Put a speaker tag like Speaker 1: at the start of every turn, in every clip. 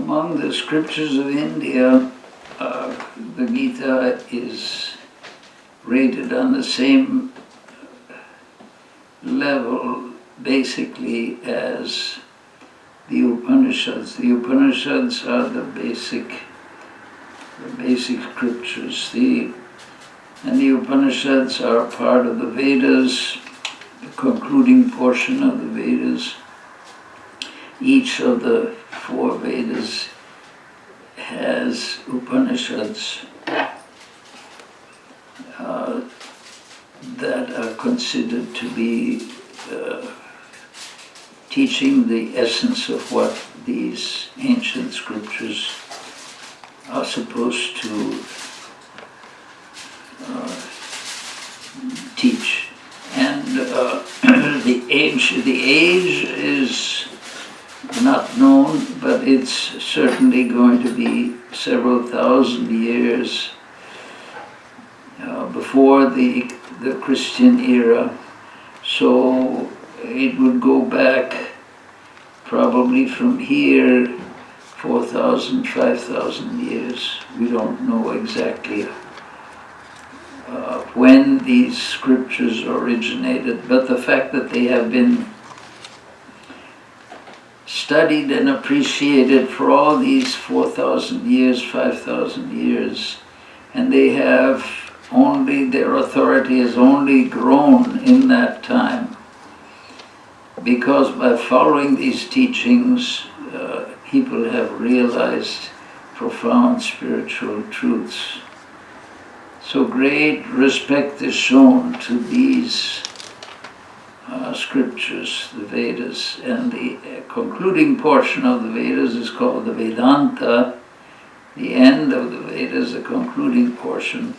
Speaker 1: Among the scriptures of India, the Gita is rated on the same level, basically, as the Upanishads. The Upanishads are the basic scriptures. And the Upanishads are part of the Vedas, the concluding portion of the Vedas. Each of the 4 Vedas has Upanishads that are considered to be teaching the essence of what these ancient scriptures are supposed to teach. And the age is not known, but it's certainly going to be several thousand years before the Christian era. So it would go back probably from here 4,000, 5,000 years. We don't know exactly when these scriptures originated, but the fact that they have been studied and appreciated for all these 4,000 years, 5,000 years, and they have only, their authority has only grown in that time. Because by following these teachings, people have realized profound spiritual truths. So great respect is shown to these scriptures, the Vedas, and the concluding portion of the Vedas is called the Vedanta. The end of the Vedas, the concluding portion,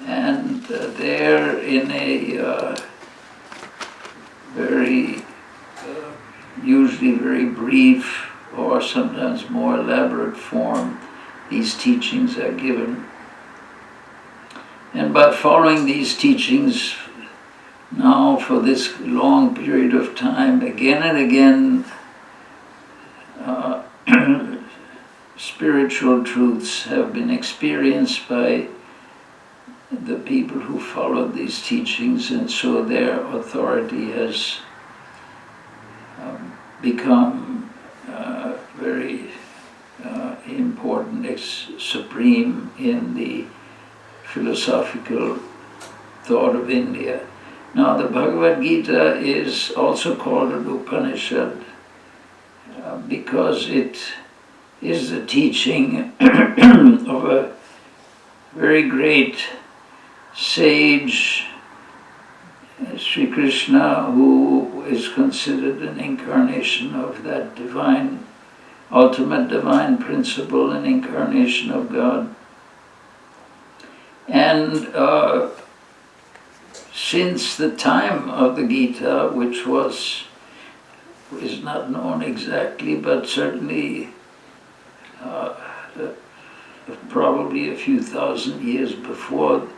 Speaker 1: and they're in a usually very brief or sometimes more elaborate form, these teachings are given. And by following these teachings now for this long period of time, again and again, spiritual truths have been experienced by the people who followed these teachings, and so their authority has become very important, supreme in the philosophical thought of India. Now, the Bhagavad Gita is also called an Upanishad because it is the teaching of a very great sage, Sri Krishna, who is considered an incarnation of that divine, ultimate divine principle, an incarnation of God. And since the time of the Gita, which is not known exactly, but certainly probably a few thousand years before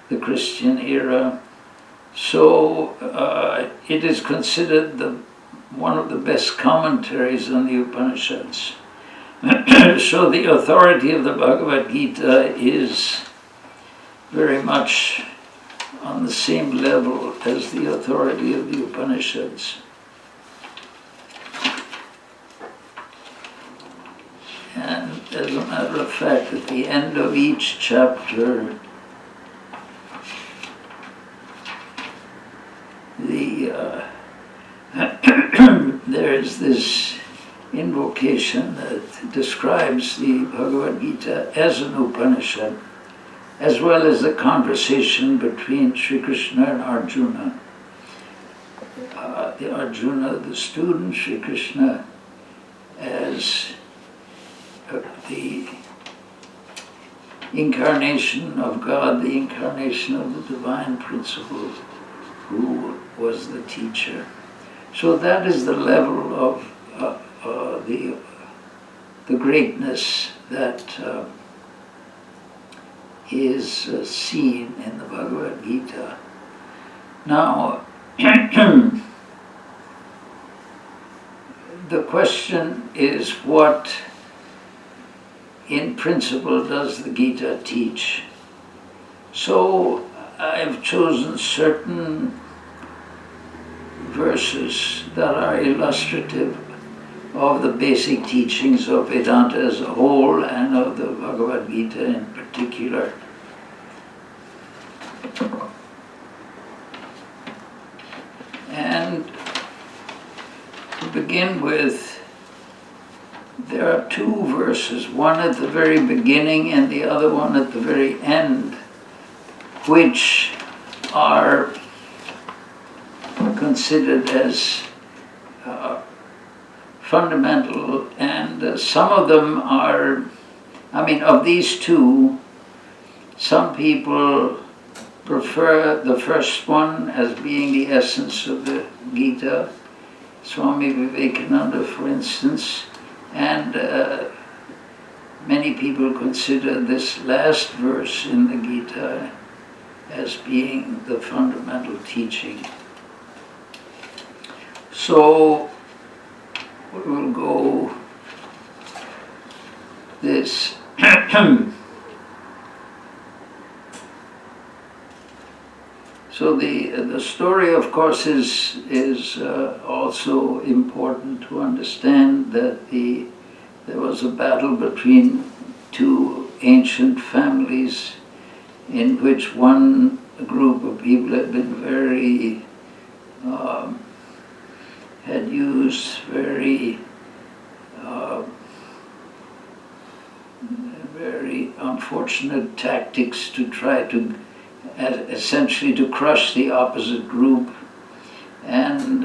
Speaker 1: the Christian era, so it is considered one of the best commentaries on the Upanishads. So the authority of the Bhagavad Gita is very much on the same level as the authority of the Upanishads. And as a matter of fact, at the end of each chapter, there is this invocation that describes the Bhagavad Gita as an Upanishad, as well as the conversation between Sri Krishna and Arjuna. The Arjuna, the student, Sri Krishna as the incarnation of God, the incarnation of the divine principle, who was the teacher. So that is the level of the greatness that is seen in the Bhagavad Gita. Now, the question is, what in principle does the Gita teach? So I've chosen certain verses that are illustrative of the basic teachings of Vedanta as a whole and of the Bhagavad Gita in particular. And to begin with, there are two verses, one at the very beginning and the other one at the very end, which are considered as fundamental, and some of them are, of these two, some people prefer the first one as being the essence of the Gita, Swami Vivekananda, for instance, and many people consider this last verse in the Gita as being the fundamental teaching. So we will go this. So the story, of course, is also important to understand that there was a battle between two ancient families in which one group of people had been had used very unfortunate tactics to try to essentially to crush the opposite group, and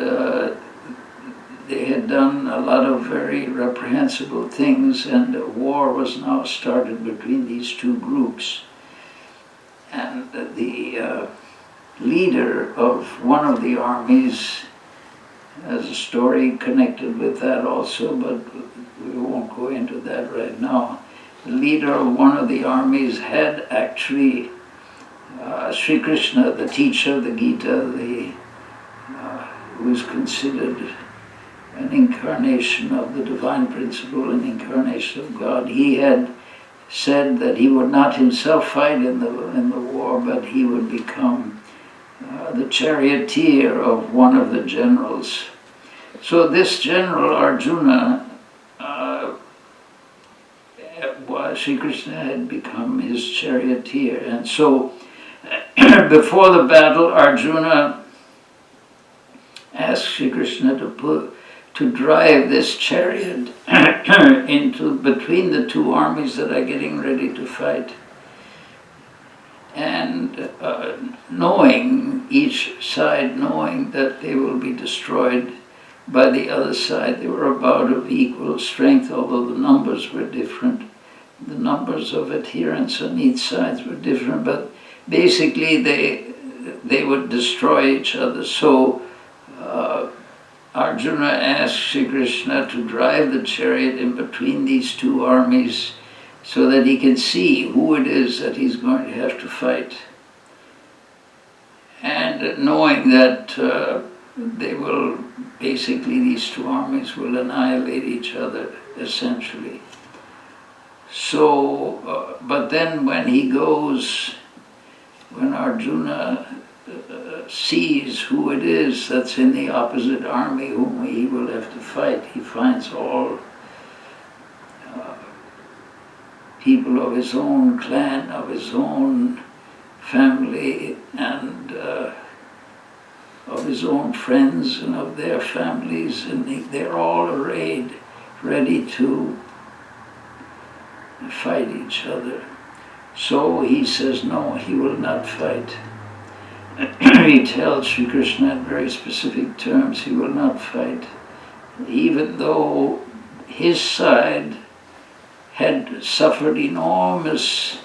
Speaker 1: they had done a lot of very reprehensible things, and a war was now started between these two groups. And the leader of one of the armies has a story connected with that also, but we won't go into that right now. The leader of one of the armies had actually Sri Krishna, the teacher of the Gita, who is considered an incarnation of the divine principle, an incarnation of God. He had said that he would not himself fight in the war, but he would become the charioteer of one of the generals. So this general, Arjuna, Sri Krishna had become his charioteer. And so before the battle, Arjuna asked Sri Krishna to drive this chariot into between the two armies that are getting ready to fight. And knowing that they will be destroyed by the other side, they were about of equal strength, although the numbers were different. The numbers of adherents on each side were different, but basically they would destroy each other. So Arjuna asked Sri Krishna to drive the chariot in between these two armies so that he can see who it is that he's going to have to fight. And knowing that these two armies will annihilate each other, essentially. So, but then when Arjuna sees who it is that's in the opposite army whom he will have to fight, he finds all people of his own clan, of his own family, and of his own friends and of their families, and they're all arrayed, ready to fight each other. So he says no, he will not fight. He tells Sri Krishna in very specific terms he will not fight, even though his side had suffered enormous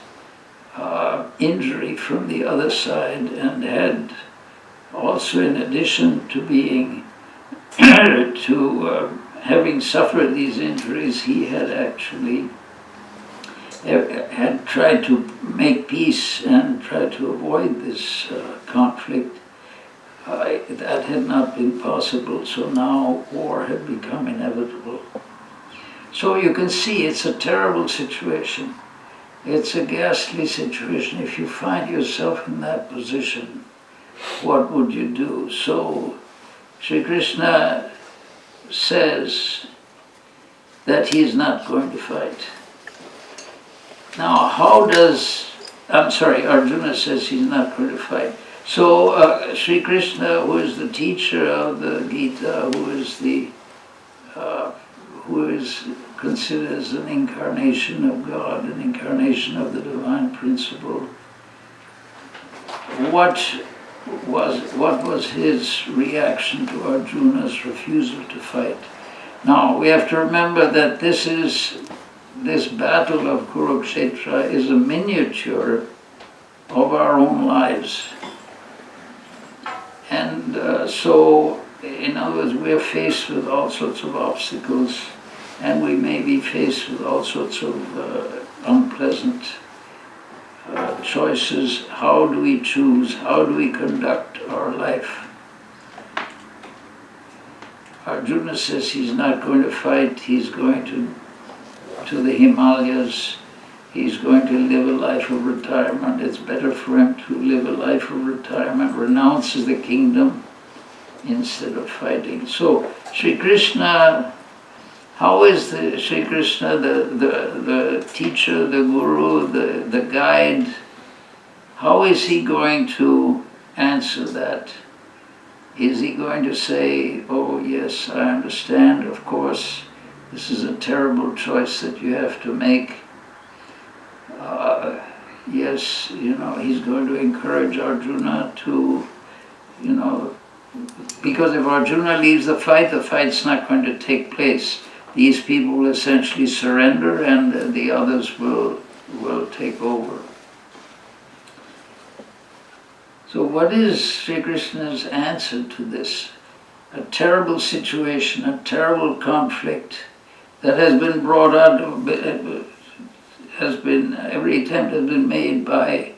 Speaker 1: injury from the other side, and had also, in addition to being having suffered these injuries, he had actually had tried to make peace and tried to avoid this conflict. That had not been possible, so now war had become inevitable. So you can see it's a terrible situation. It's a ghastly situation. If you find yourself in that position, what would you do? So Sri Krishna says that he is not going to fight. Now, Arjuna says he's not going to fight. So Sri Krishna, who is the teacher of the Gita, who is considered as an incarnation of God, an incarnation of the divine principle, what was his reaction to Arjuna's refusal to fight? Now, we have to remember that this battle of Kurukshetra is a miniature of our own lives. And so, in other words, we're faced with all sorts of obstacles, and we may be faced with all sorts of unpleasant choices. How do we choose? How do we conduct our life? Arjuna says he's not going to fight. He's going to the Himalayas. He's going to live a life of retirement. It's better for him to live a life of retirement, renounces the kingdom instead of fighting. So Sri Krishna, how is Sri Krishna the teacher, the guru, the guide? How is he going to answer that? Is he going to say, oh yes, I understand, of course, this is a terrible choice that you have to make. Yes, he's going to encourage Arjuna to, because if Arjuna leaves the fight's not going to take place. These people will essentially surrender and the others will take over. So what is Sri Krishna's answer to this? A terrible situation, a terrible conflict that has been brought out of, every attempt has been made by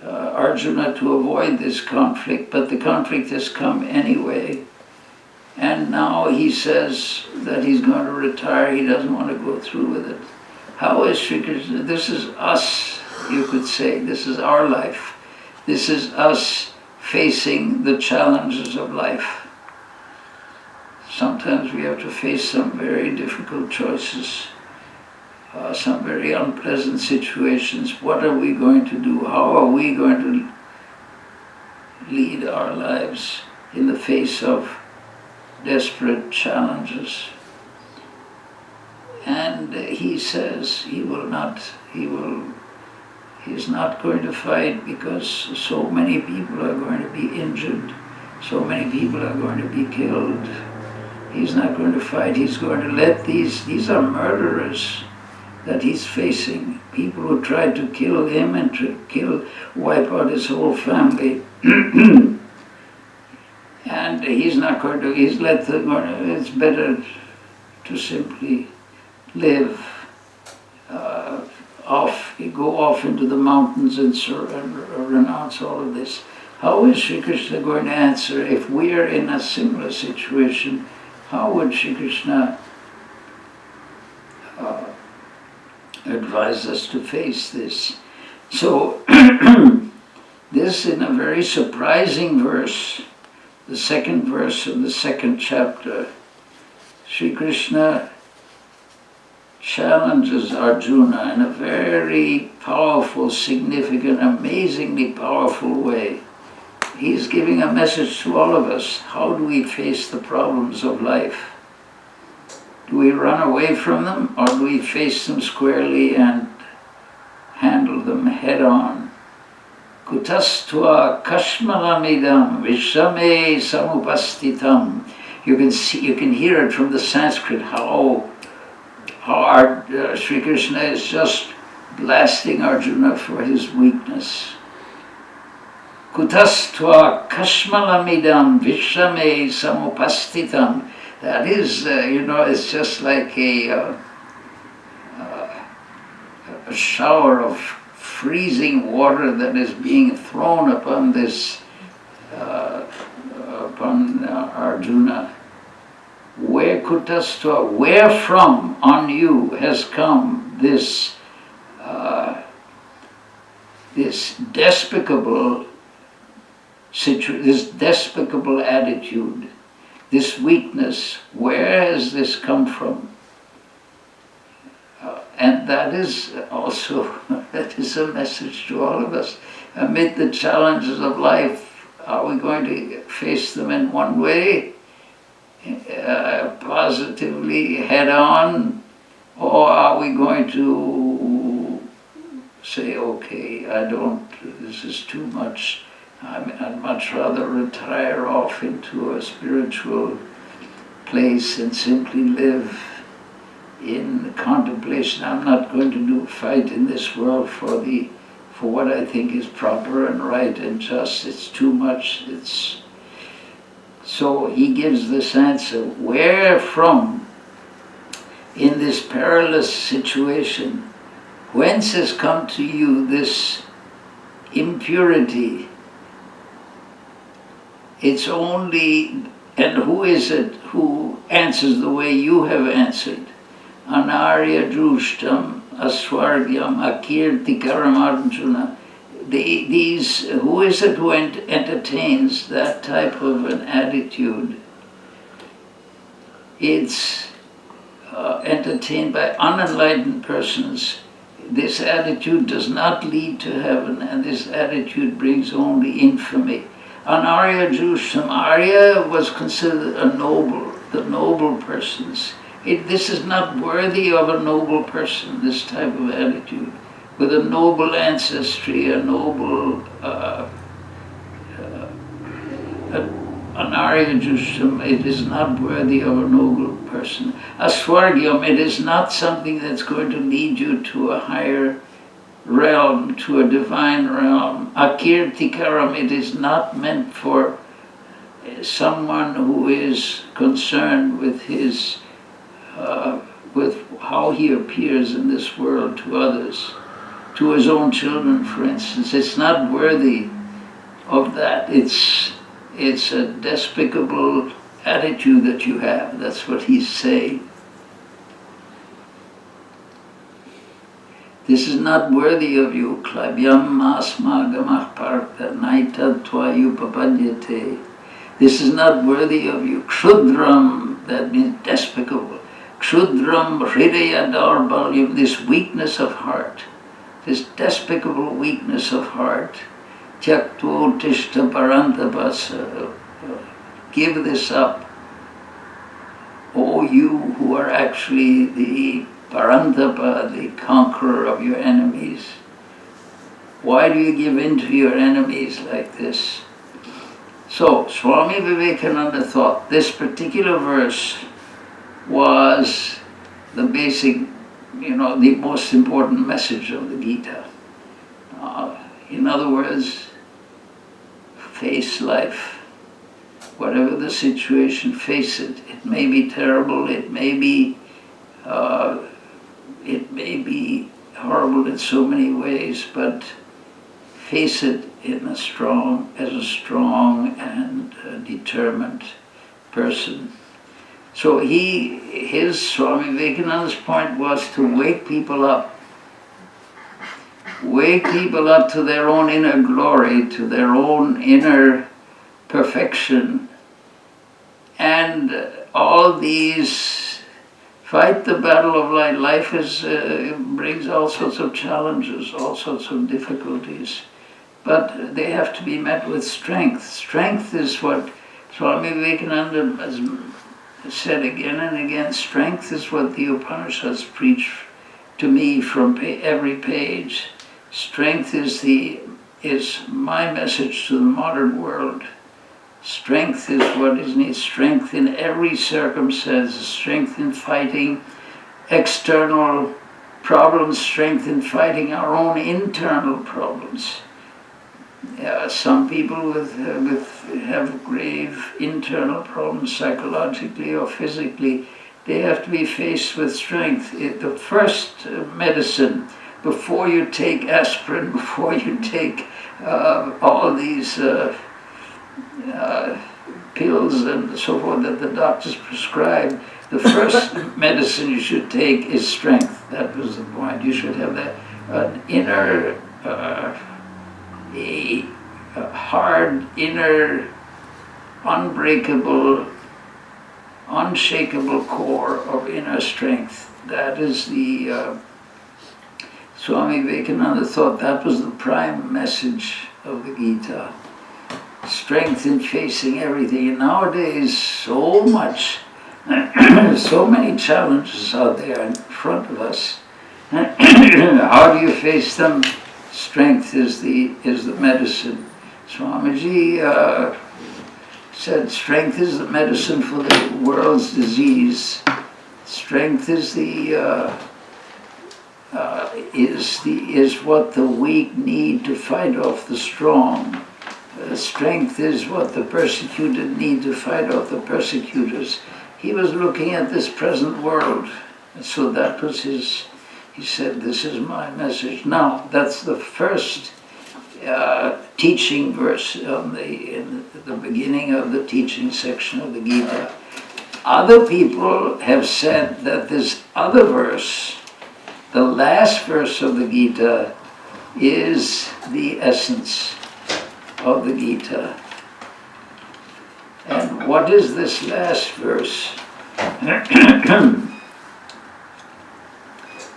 Speaker 1: Arjuna to avoid this conflict, but the conflict has come anyway. And now he says that he's going to retire, he doesn't want to go through with it. How is Sri Krishna? This is us, you could say. This is our life. This is us facing the challenges of life. Sometimes we have to face some very difficult choices, some very unpleasant situations. What are we going to do? How are we going to lead our lives in the face of desperate challenges? And he says he's not going to fight because so many people are going to be injured, so many people are going to be killed. He's not going to fight, he's going to let these are murderers that he's facing, people who tried to kill him and to wipe out his whole family. And he's not going to, it's better to simply live go off into the mountains and renounce all of this. How is Sri Krishna going to answer? If we are in a similar situation, how would Sri Krishna advise us to face this? So, this in a very surprising verse, the second verse of the second chapter, Sri Krishna challenges Arjuna in a very powerful, significant, amazingly powerful way. He's giving a message to all of us. How do we face the problems of life? Do we run away from them, or do we face them squarely and handle them head on? Kutastva kashmalamidam vishame samupastitam. You can hear it from the Sanskrit how Sri Krishna is just blasting Arjuna for his weakness. Kutastva kashmalamidam vishame samupastitam. That is, it's just like a shower of freezing water that is being thrown upon upon Arjuna. where kutastva, where from on you has come this this despicable this despicable attitude, this weakness, where has this come from? And that is also, that is a message to all of us. Amid the challenges of life, are we going to face them in one way, positively head on, or are we going to say, okay, this is too much, I'd much rather retire off into a spiritual place and simply live in contemplation. I'm not going to fight in this world for what I think is proper and right and just. It's too much. So he gives this answer, where from in this perilous situation, whence has come to you this impurity? It's only, and who is it who answers the way you have answered? Anarya drushtam aswargyam akirtikaram Arjuna. Who is it who entertains that type of an attitude? It's entertained by unenlightened persons. This attitude does not lead to heaven, and this attitude brings only infamy. An Arya drushtam, Arya was considered the noble persons. This is not worthy of a noble person, this type of attitude. With a noble ancestry, an Arya drushtam, it is not worthy of a noble person. Aswargyam, it is not something that's going to lead you to a higher realm, to a divine realm. Akirtikaram, it is not meant for someone who is concerned with with how he appears in this world to others, to his own children, for instance. It's not worthy of that. It's a despicable attitude that you have. That's what he's saying. This is not worthy of you. Klabyam asmagamah parta naita tvayupapadyate. This is not worthy of you. Kshudram, that means despicable. Kshudram hridaya darbalyam, this weakness of heart, this despicable weakness of heart. Tyaktvo tishta parantapasa, give this up. O you who are actually the Parantapa, the conqueror of your enemies. Why do you give in to your enemies like this? So, Swami Vivekananda thought this particular verse was the basic, the most important message of the Gita. In other words, face life. Whatever the situation, face it. It may be terrible, it may be horrible in so many ways, but face it as a strong and determined person. So his Swami Vivekananda's point was to wake people up. Wake people up to their own inner glory, to their own inner perfection. And all these, fight the battle of life. Life brings all sorts of challenges, all sorts of difficulties. But they have to be met with strength. Strength is what Swami Vivekananda has said again and again. Strength is what the Upanishads preach to me from every page. Strength is my message to the modern world. Strength is what is needed. Strength in every circumstance. Strength in fighting external problems. Strength in fighting our own internal problems. Some people have grave internal problems psychologically or physically. They have to be faced with strength. The first medicine, before you take aspirin, before you take all these pills and so forth that the doctors prescribe, the first medicine you should take is strength. That was the point. You should have that an inner, a hard, inner, unbreakable, unshakable core of inner strength. That is the Swami Vivekananda thought that was the prime message of the Gita. Strength in facing everything. And nowadays, so much, so many challenges out there in front of us. How do you face them? Strength is the medicine. Swamiji said, strength is the medicine for the world's disease. Strength is is what the weak need to fight off the strong. Strength is what the persecuted need to fight off the persecutors. He was looking at this present world, so that was his. He said, "This is my message." Now, that's the first teaching verse in the beginning of the teaching section of the Gita. Other people have said that this other verse, the last verse of the Gita, is the essence of the Gita. And what is this last verse?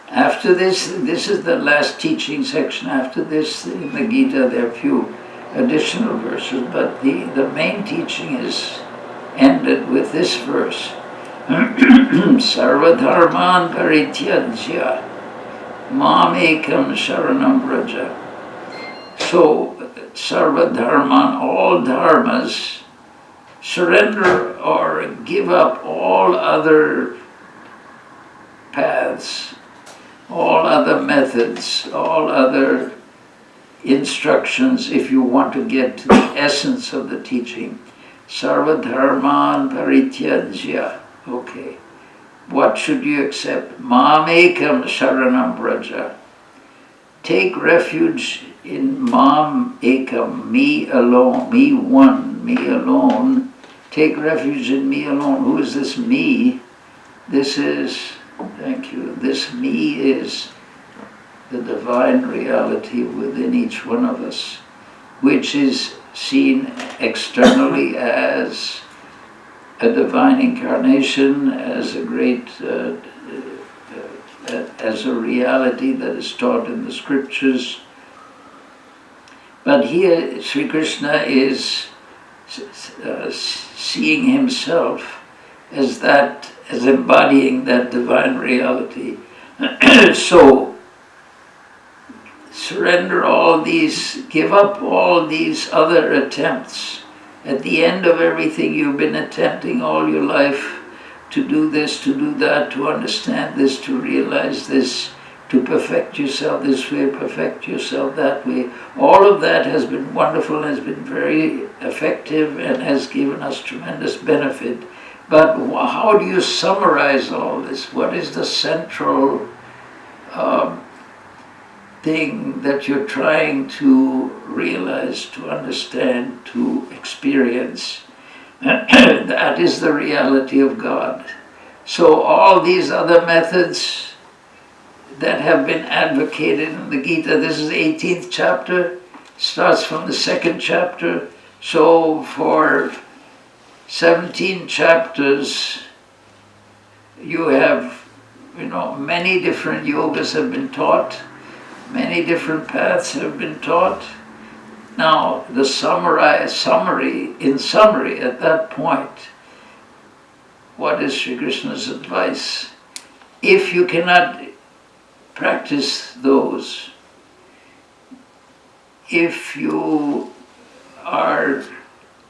Speaker 1: After this is the last teaching section. After this, in the Gita, there are a few additional verses, but the main teaching is ended with this verse. Sarvadharman parityajya mam ekam sharanam vraja. So, sarvadharman, all dharmas, surrender or give up all other paths, all other methods, all other instructions if you want to get to the essence of the teaching. Sarvadharman parityajya. Okay. What should you accept? Mam ekam sharanam vraja. Take refuge in mam ekam, me alone, me one, me alone. Take refuge in me alone. Who is this me? This is, thank you, this me is the divine reality within each one of us, which is seen externally as a divine incarnation, as a great, as a reality that is taught in the scriptures. But here Sri Krishna is seeing himself as that, as embodying that divine reality. So, surrender all these, give up all these other attempts. At the end of everything you've been attempting all your life, to do this, to do that, to understand this, to realize this, to perfect yourself this way, perfect yourself that way. All of that has been wonderful, has been very effective, and has given us tremendous benefit. But how do you summarize all this? What is the central thing that you're trying to realize, to understand, to experience? That is the reality of God. So all these other methods that have been advocated in the Gita, this is the 18th chapter, starts from the 2nd chapter. So for 17 chapters, you have, many different yogas have been taught, many different paths have been taught. Now, the summary, at that point, what is Sri Krishna's advice? If you cannot practice those, if you are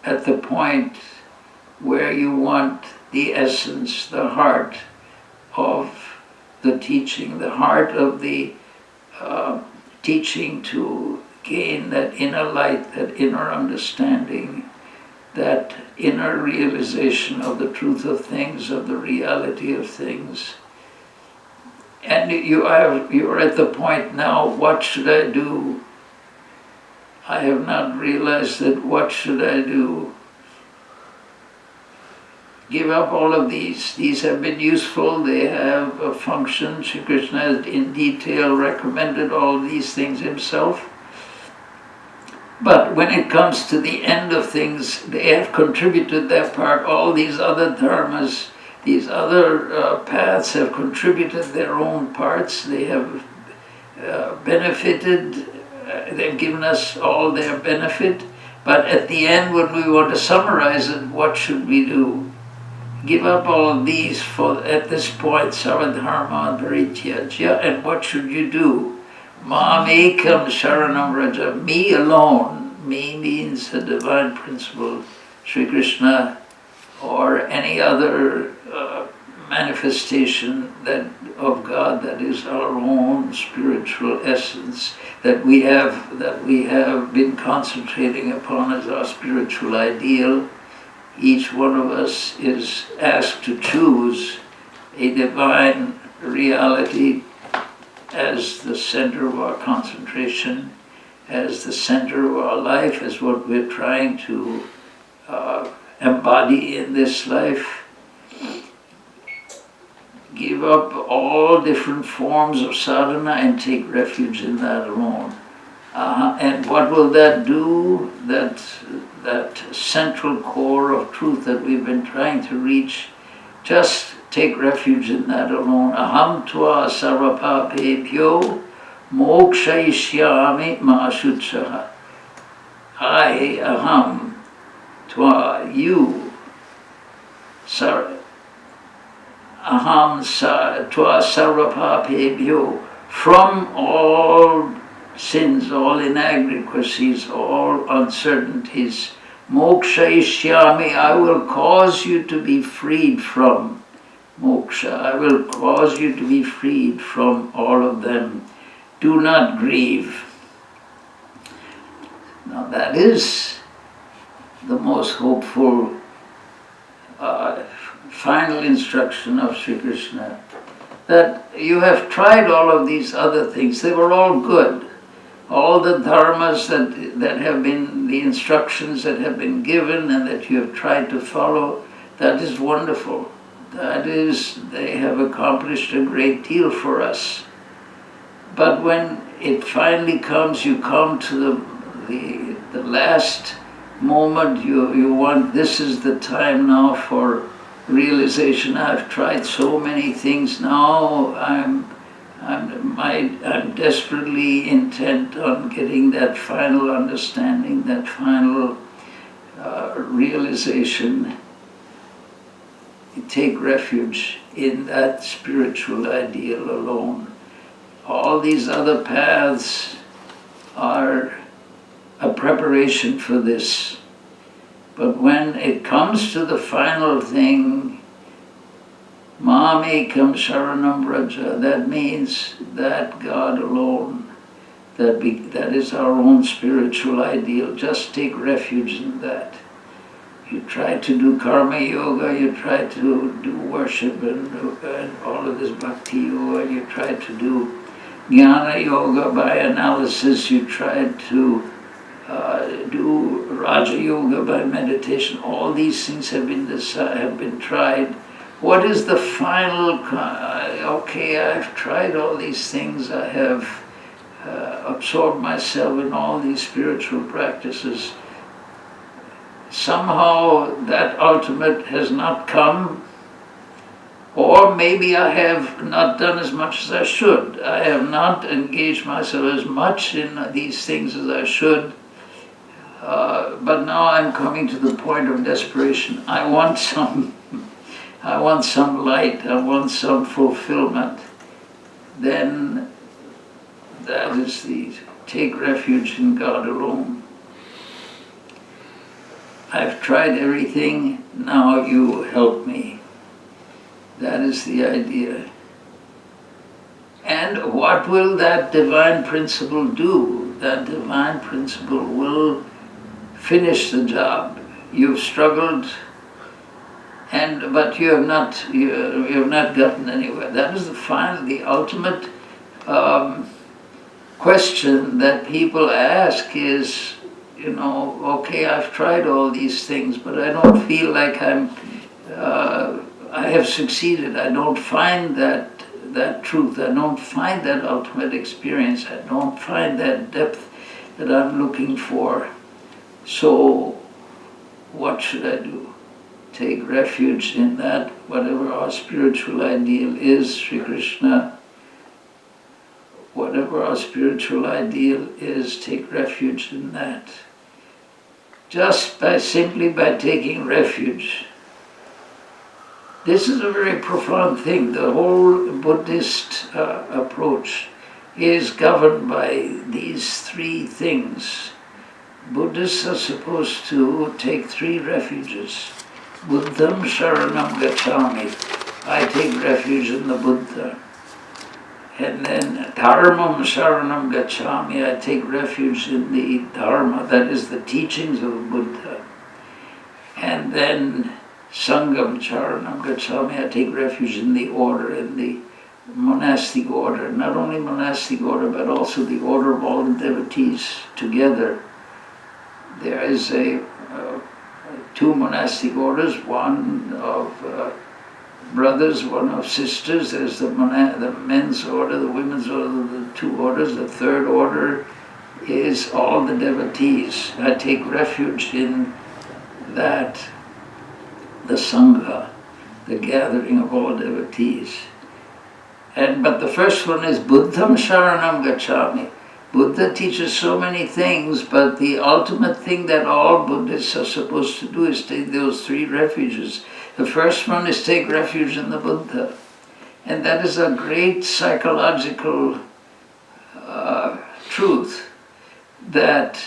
Speaker 1: at the point where you want the essence, the heart of the teaching, the heart of the teaching to gain that inner light, that inner understanding, that inner realization of the truth of things, of the reality of things. And you are at the point now, what should I do? I have not realized that, what should I do? Give up all of these. These have been useful, they have a function. Sri Krishna has in detail recommended all these things himself. But when it comes to the end of things, they have contributed their part. All these other dharmas, these other paths have contributed their own parts. They have benefited, they've given us all their benefit. But at the end, when we want to summarize it, what should we do? Give up all of these for, at this point, Sarvadharma Parityajya, and what should you do? Mam ekam sharanam raja, me alone. Me means the divine principle, Sri Krishna, or any other manifestation that of God that is our own spiritual essence, that we have been concentrating upon as our spiritual ideal. Each one of us is asked to choose a divine reality as the center of our concentration, as the center of our life, as what we're trying to embody in this life. Give up all different forms of sadhana and take refuge in that alone. And what will that do? That central core of truth that we've been trying to reach, just take refuge in that alone. Aham tva sarvapapebhyo mokshayishyami ma shuchaha. I, aham, tva, you, aham tva sarvapapebhyo, from all sins, all inadequacies, all uncertainties, mokshayishyami, I will cause you to be freed from moksha. I will cause you to be freed from all of them. Do not grieve. Now that is the most hopeful final instruction of Sri Krishna. That you have tried all of these other things. They were all good. All the dharmas that have been, the instructions that have been given and that you have tried to follow, that is wonderful. That is, they have accomplished a great deal for us. But when it finally comes, you come to the last moment, you want, this is the time now for realization. I've tried so many things now, I'm desperately intent on getting that final understanding, that final realization. Take refuge in that spiritual ideal alone. All these other paths are a preparation for this. But when it comes to the final thing, Mam ekam sharanam raja, that means that God alone, that is our own spiritual ideal. Just take refuge in that. You try to do karma yoga, you try to do worship and all of this bhakti yoga, you try to do jnana yoga by analysis, you try to do raja yoga by meditation. All these things have been tried. What is the final, okay, I've tried all these things, I have absorbed myself in all these spiritual practices. Somehow that ultimate has not come, or maybe I have not done as much as I should. I have not engaged myself as much in these things as I should. But now I'm coming to the point of desperation. I want some light, I want some fulfillment. Then that is take refuge in God alone. I've tried everything, now you help me. That is the idea. And what will that divine principle do? That divine principle will finish the job. You've struggled, but you have not gotten anywhere. That is the ultimate question that people ask is, okay, I've tried all these things, but I don't feel like I'm I have succeeded. I don't find that truth. I don't find that ultimate experience. I don't find that depth that I'm looking for. So what should I do? Take refuge in that, whatever our spiritual ideal is, Sri Krishna. Whatever our spiritual ideal is, take refuge in that. Simply by taking refuge. This is a very profound thing. The whole Buddhist approach is governed by these three things. Buddhists are supposed to take three refuges. Buddham Sharanam Gacchami. I take refuge in the Buddha. And then Dharmam Sharanam Gacchami. I take refuge in the Dharma, that is the teachings of the Buddha. And then Sangam Charanam Gacchami. I take refuge in the order, in the monastic order. Not only monastic order, but also the order of all the devotees together. There is two monastic orders, one of brothers, one of sisters. There's the men's order, the women's order, the two orders. The third order is all the devotees. I take refuge in that, the Sangha, the gathering of all devotees. But the first one is Buddham Sharanam Gacchami. Buddha teaches so many things, but the ultimate thing that all Buddhists are supposed to do is take those three refuges. The first one is take refuge in the Buddha. And that is a great psychological truth, that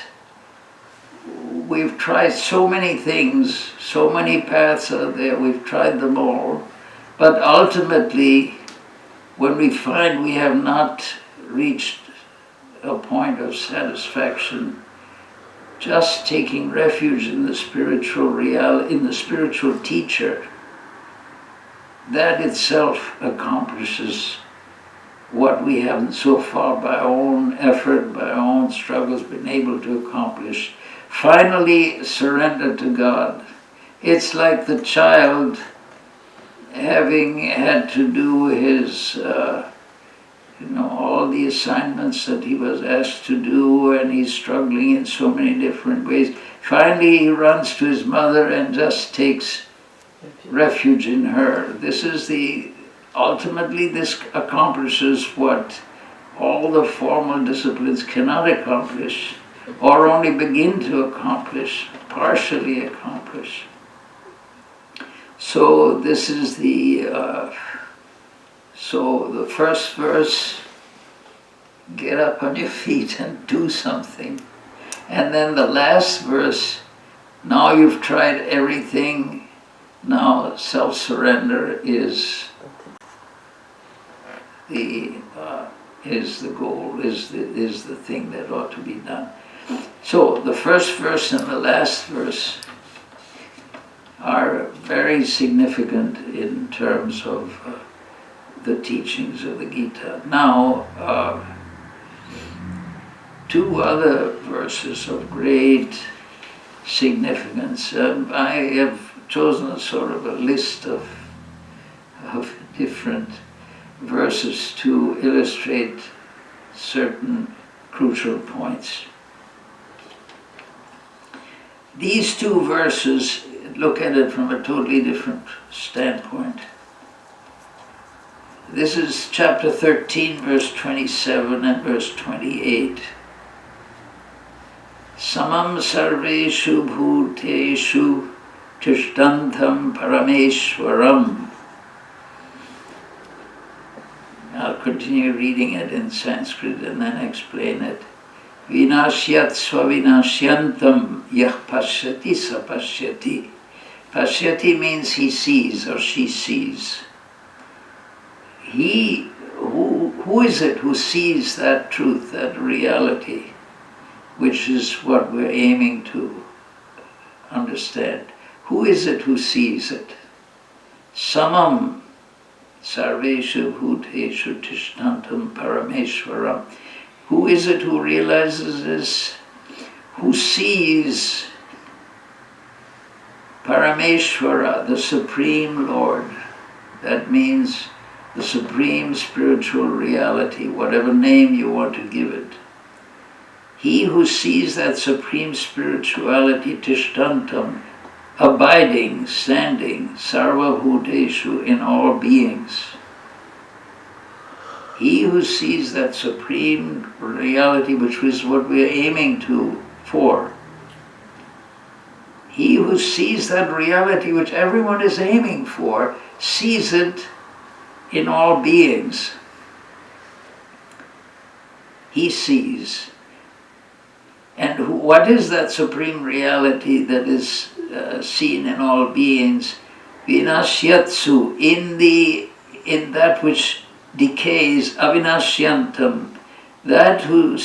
Speaker 1: we've tried so many things, so many paths are there, we've tried them all, but ultimately, when we find we have not reached a point of satisfaction, just taking refuge in the spiritual reality, in the spiritual teacher, that itself accomplishes what we haven't so far by our own effort, by our own struggles been able to accomplish. Finally, surrender to God. It's like the child having had to do his all the assignments that he was asked to do, and he's struggling in so many different ways. Finally, he runs to his mother and just takes refuge in her. Ultimately, this accomplishes what all the formal disciplines cannot accomplish, or only begin to accomplish, partially accomplish. So this is the first verse, get up on your feet and do something. And then the last verse, now you've tried everything, now self-surrender is the goal, is the thing that ought to be done. So the first verse and the last verse are very significant in terms of the teachings of the Gita. Now, two other verses of great significance. I have chosen a sort of a list of different verses to illustrate certain crucial points. These two verses look at it from a totally different standpoint. This is chapter 13, verse 27 and verse 28. Samam sarveshu bhuteshu tishtantam parameshwaram. I'll continue reading it in Sanskrit and then explain it. Vinashyat svavinashyantam yah pashyati sapashyati. Pashyati means he sees or she sees. Who is it who sees that truth, that reality, which is what we're aiming to understand? Who is it who sees it? Samam sarveshu bhuteshu tishtantam parameshwaram. Who is it who realizes this? Who sees Parameshwara, the Supreme Lord. That means the supreme spiritual reality, whatever name you want to give it. He who sees that supreme spirituality, Tishtantam, abiding, standing, sarva bhuteshu, in all beings. He who sees that supreme reality, which is what we are aiming for. He who sees that reality which everyone is aiming for, sees it in all beings. He sees. And what is that supreme reality that is seen in all beings? Vinashyatsu, in that which decays, avinashyantam, that who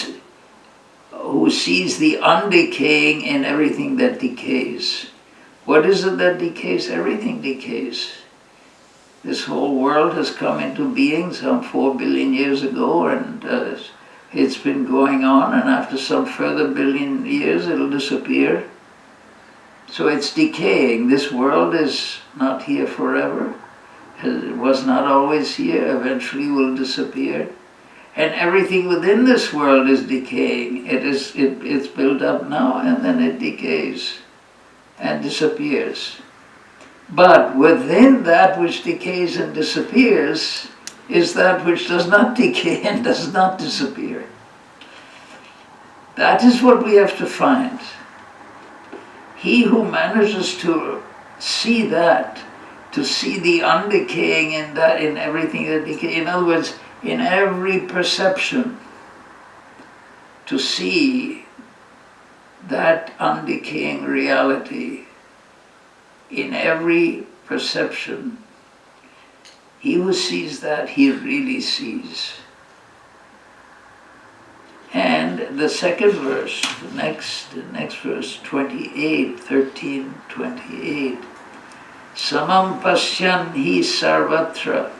Speaker 1: sees the undecaying in everything that decays. What is it that decays? Everything decays. This whole world has come into being some 4 billion years ago, and it's been going on, and after some further billion years it'll disappear. So it's decaying. This world is not here forever. It was not always here, eventually will disappear. And everything within this world is decaying. It's built up now, and then it decays and disappears. But within that which decays and disappears is that which does not decay and does not disappear. That is what we have to find. He who manages to see that, to see the undecaying in that, in everything that decays, in other words, in every perception, to see that undecaying reality in every perception, he who sees that, he really sees. And the second verse, the next verse, 28, 13, 28, samam pasyan hi sarvatra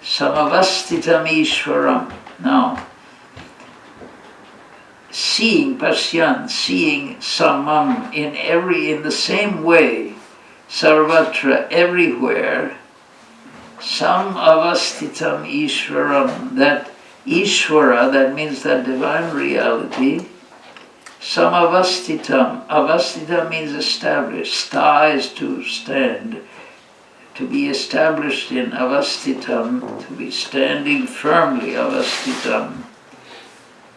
Speaker 1: samavastitam ishvaram. Now, seeing pasyan, seeing samam in the same way, sarvatra, everywhere, samavastitam ishvaram, that Ishvara, that means that divine reality, samavastitam, avastita means established, sta is to stand, to be established in avasthitam, to be standing firmly, avasthitam.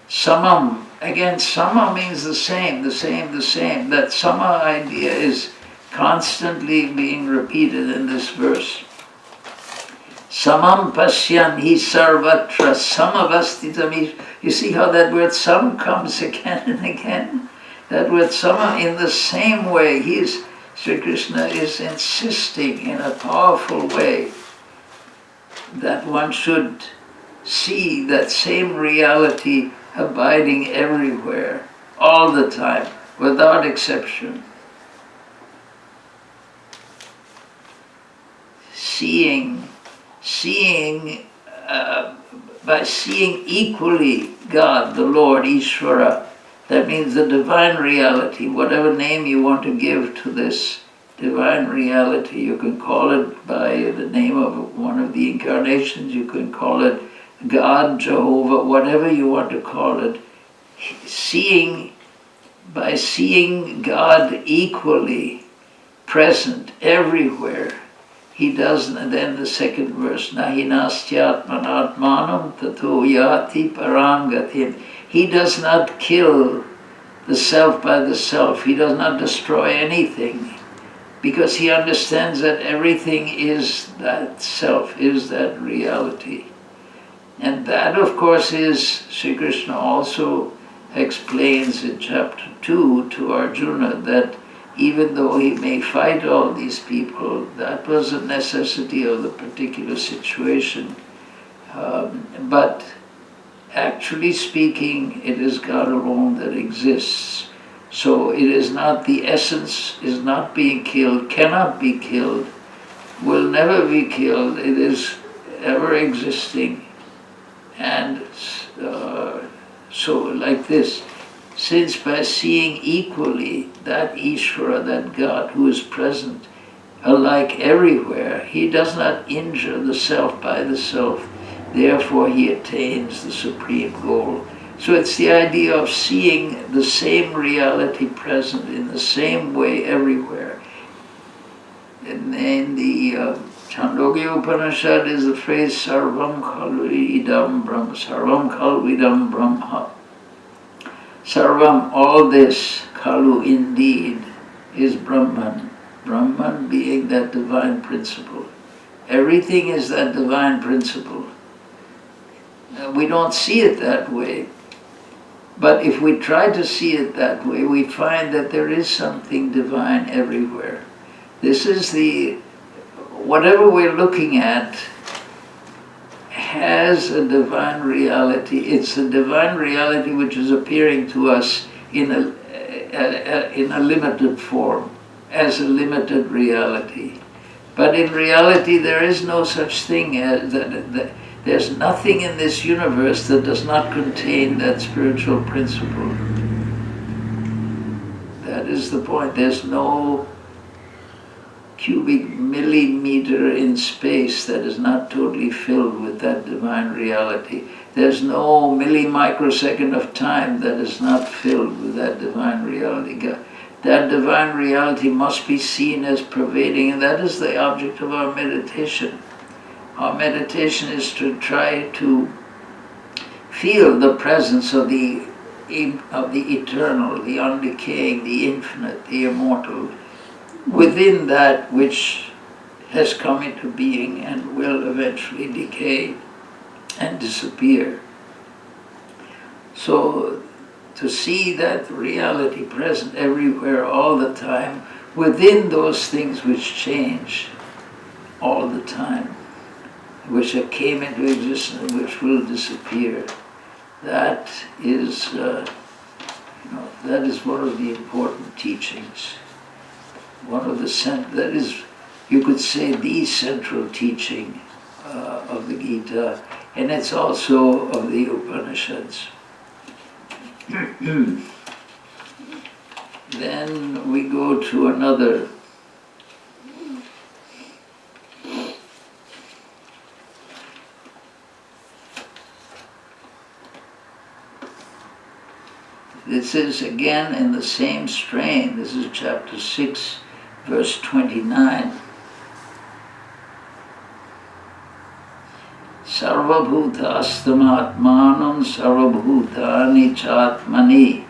Speaker 1: Samam, again, sama means the same. That sama idea is constantly being repeated in this verse. Samam pasyan hi sarvatra samavasthitam. You see how that word sam comes again and again? That word sama, in the same way, Sri Krishna is insisting in a powerful way that one should see that same reality abiding everywhere, all the time, without exception. By seeing equally God, the Lord, Ishvara, that means the divine reality, whatever name you want to give to this divine reality. You can call it by the name of one of the incarnations, you can call it God, Jehovah, whatever you want to call it. By seeing God equally present everywhere, he does, and then the second verse, nahi nastyatmanatmanam tato yati parangatim. He does not kill the self by the self. He does not destroy anything, because he understands that everything is that self, is that reality. And that, of course, is, Sri Krishna also explains in chapter 2 to Arjuna that even though he may fight all these people, that was a necessity of the particular situation. But actually speaking, it is God alone that exists. So it is not, the essence is not being killed, cannot be killed, will never be killed. It is ever existing. And so like this, since by seeing equally that Ishvara, that God who is present alike everywhere, he does not injure the self by the self, therefore he attains the supreme goal. So it's the idea of seeing the same reality present in the same way everywhere. And in the Chandogya Upanishad is the phrase Sarvam Khalu Idam Brahma, Sarvam Khalu Idam Brahma. Sarvam, all this, Khalu indeed, is Brahman. Brahman being that divine principle. Everything is that divine principle. We don't see it that way. But if we try to see it that way, we find that there is something divine everywhere. This is whatever we're looking at has a divine reality. It's a divine reality which is appearing to us in a limited form, as a limited reality. But in reality, there is no such thing as that. There's nothing in this universe that does not contain that spiritual principle. That is the point. There's no cubic millimeter in space that is not totally filled with that divine reality. There's no millimicrosecond of time that is not filled with that divine reality. That divine reality must be seen as pervading, and that is the object of our meditation. Our meditation is to try to feel the presence of the eternal, the undecaying, the infinite, the immortal, within that which has come into being and will eventually decay and disappear. So to see that reality present everywhere all the time, within those things which change all the time, which came into existence, which will disappear. That is, that is one of the important teachings. One of that is, you could say, the central teaching of the Gita, and it's also of the Upanishads. Then we go to another. This is again in the same strain. This is chapter 6, verse 29. Sarvabhutastam sarvabhutani chatmani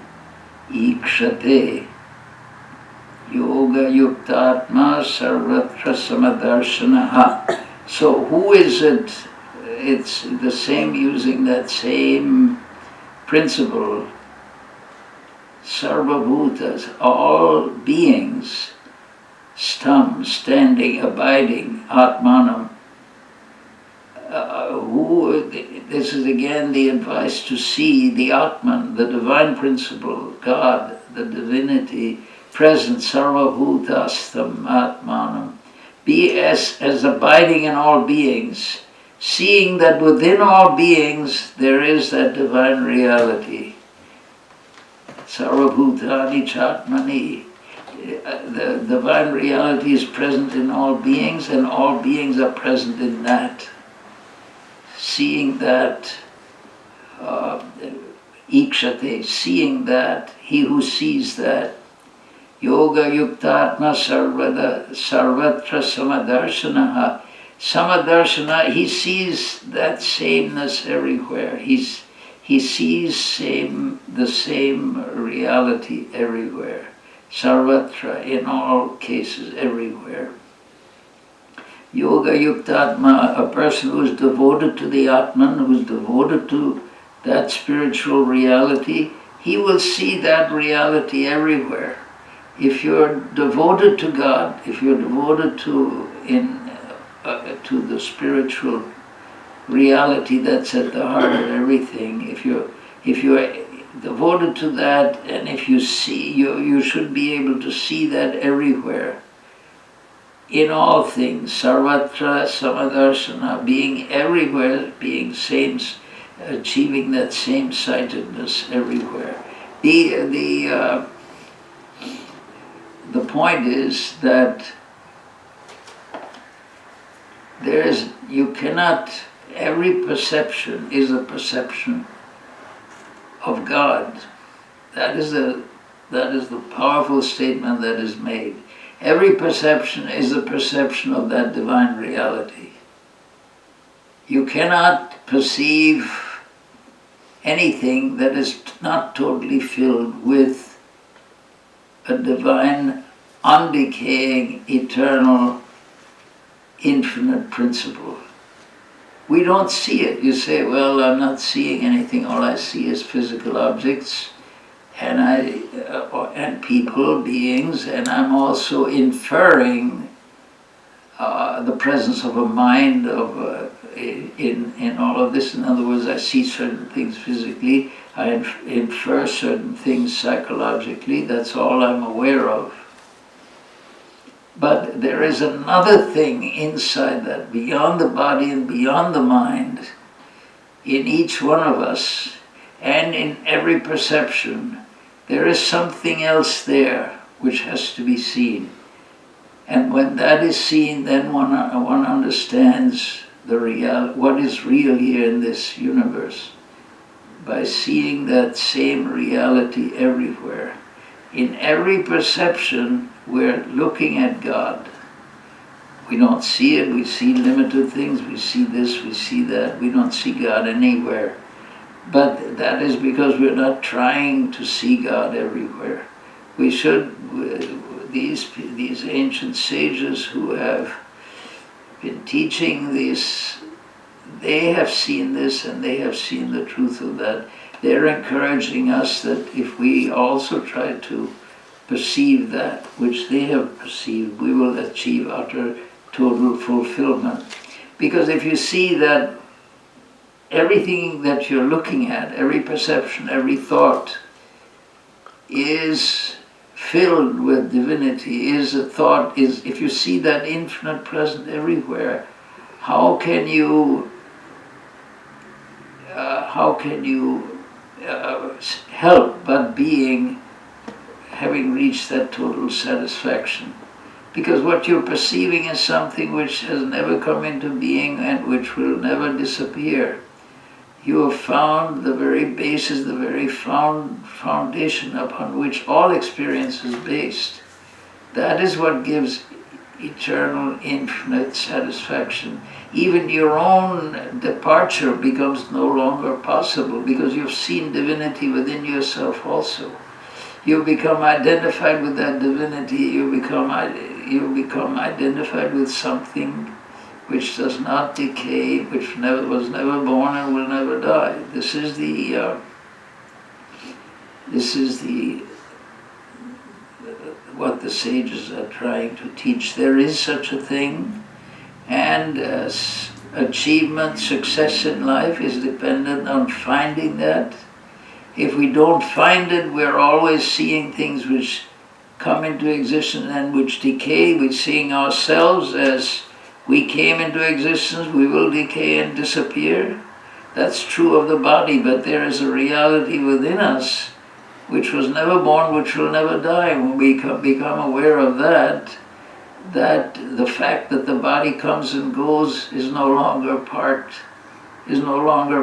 Speaker 1: ikshate yoga yuktatma sarvatra samadarshanaha. So who is it? It's the same, using that same principle. Sarvabhutas, all beings, stam, standing, abiding, atmanam. This is again the advice to see the Atman, the divine principle, God, the divinity, present, sarvabhutastam atmanam. Be as abiding in all beings, seeing that within all beings there is that divine reality. Sarvabhutani chatmani. The divine reality is present in all beings, and all beings are present in that. Seeing that, ikshate, seeing that, he who sees that. Yoga yuktatma sarvatra samadarshanaha. Samadarshana, he sees that sameness everywhere. He sees the same reality everywhere. Sarvatra, in all cases, everywhere. Yoga Yuktatma, a person who is devoted to the Atman, who is devoted to that spiritual reality, he will see that reality everywhere. If you're devoted to God, if you're devoted to the spiritual reality that's at the heart of everything, if you're devoted to that, and if you see, you should be able to see that everywhere, in all things, sarvatra samadarshana, being everywhere, being same, achieving that same-sightedness everywhere. The point is that every perception is a perception of God. That is the powerful statement that is made. Every perception is a perception of that divine reality. You cannot perceive anything that is not totally filled with a divine, undecaying, eternal, infinite principle. We don't see it. You say, well, I'm not seeing anything. All I see is physical objects and people, beings, and I'm also inferring the presence of a mind in all of this. In other words, I see certain things physically, I infer certain things psychologically. That's all I'm aware of. But there is another thing inside that, beyond the body and beyond the mind, in each one of us, and in every perception. There is something else there which has to be seen. And when that is seen, then one understands what is real here in this universe, by seeing that same reality everywhere. In every perception, we're looking at God. We don't see it, we see limited things, we see this, we see that, we don't see God anywhere. But that is because we're not trying to see God everywhere. We should, these ancient sages who have been teaching this, they have seen this and they have seen the truth of that. They're encouraging us that if we also try to perceive that which they have perceived, we will achieve utter, total fulfillment. Because if you see that everything that you're looking at, every perception, every thought, is filled with divinity, is a thought, if you see that infinite present everywhere, how can you help but having reached that total satisfaction? Because what you're perceiving is something which has never come into being and which will never disappear. You have found the very basis, the very foundation upon which all experience is based. That is what gives eternal, infinite satisfaction. Even your own departure becomes no longer possible because you've seen divinity within yourself also. You become identified with that divinity, you become identified with something which does not decay, which was never born and will never die. This is what the sages are trying to teach. There is such a thing, and achievement, success in life is dependent on finding that. If we don't find it, we're always seeing things which come into existence and which decay. We're seeing ourselves as we came into existence, we will decay and disappear. That's true of the body, but there is a reality within us which was never born, which will never die. When we become aware of that the fact that the body comes and goes is no longer a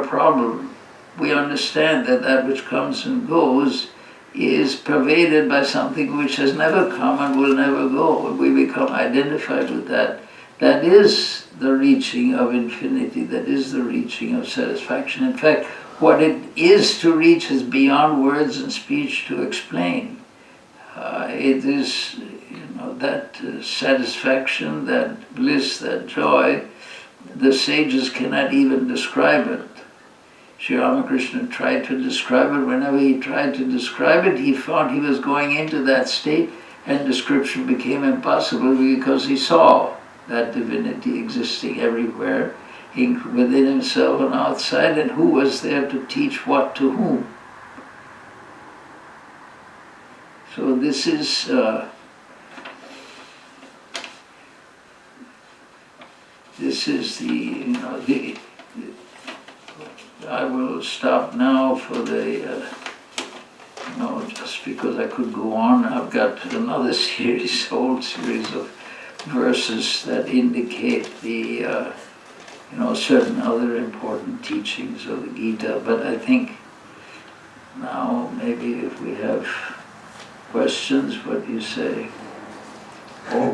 Speaker 1: problem. We understand that which comes and goes is pervaded by something which has never come and will never go. And we become identified with that. That is the reaching of infinity. That is the reaching of satisfaction. In fact, what it is to reach is beyond words and speech to explain. It is, that satisfaction, that bliss, that joy, the sages cannot even describe it. Sri Ramakrishna tried to describe it. Whenever he tried to describe it, he found he was going into that state, and description became impossible because he saw that divinity existing everywhere, within himself and outside, and who was there to teach what to whom. So this is I will stop now for the know, just because I could go on, I've got another series, whole series of verses that indicate the, certain other important teachings of the Gita. But I think now maybe if we have questions, what do you say?